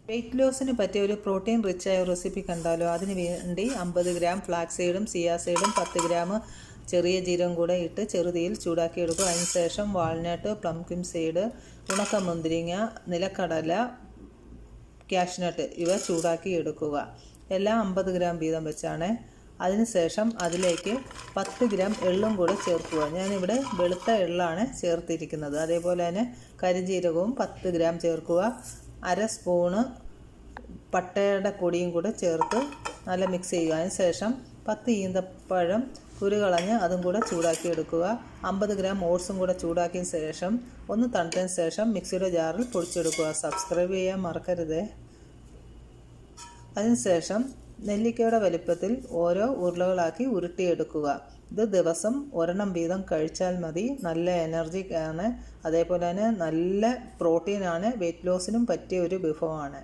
Wait ലോസിന് പറ്റിയ ഒരു protein റിച്ചായ recipe കണ്ടാലോ? അതിന് വേണ്ടി 50 ഗ്രാം ഫ്ലാക്സ് സീഡും ചിയാ സീഡും 10 ഗ്രാം ചെറിയ ജീരകം കൂടെ ഇട്ട് ചെറുതീയിൽ ചൂടാക്കി എടുക്കുക. അതിനുശേഷം വാൾനട്ട്, പ്ലംകിൻ സീഡ്, ഉണക്കമുന്തിരിങ്ങ, നിലക്കടല, കാഷ്നട്ട് ഇവ ചൂടാക്കി എടുക്കുക. എല്ലാം 50 ഗ്രാം വീതം വെച്ചാണ്. അതിനുശേഷം അതിലേക്ക് 10 ഗ്രാം എള്ളും കൂടെ ചേർക്കുക. ഞാനിവിടെ വെളുത്ത എള്ളാണ് ചേർത്തിരിക്കുന്നത്. അതേപോലെ തന്നെ കരിഞ്ജീരകവും 10 ഗ്രാം ചേർക്കുക. അര സ്പൂണ് പട്ടയുടെ പൊടിയും കൂടെ ചേർത്ത് നല്ല മിക്സ് ചെയ്യുക. അതിനുശേഷം 10 ഈന്തപ്പഴം കുരുകളഞ്ഞ് അതും കൂടെ ചൂടാക്കി എടുക്കുക. 50 ഗ്രാം ഓട്സും കൂടെ ചൂടാക്കിയ ശേഷം ഒന്ന് തണുത്തതിന് ശേഷം മിക്സിയുടെ ജാറിൽ പൊടിച്ചെടുക്കുക. സബ്സ്ക്രൈബ് ചെയ്യാൻ മറക്കരുത്. അതിനുശേഷം നെല്ലിക്കയുടെ വലിപ്പത്തിൽ ഓരോ ഉരുളകളാക്കി ഉരുട്ടിയെടുക്കുക. ഇത് ദിവസം ഒരെണ്ണം വീതം കഴിച്ചാൽ മതി. നല്ല എനർജിക്കാണ്, അതേപോലെ തന്നെ നല്ല പ്രോട്ടീനാണ്. വെയിറ്റ് ലോസിനും പറ്റിയ ഒരു വിഭവമാണ്.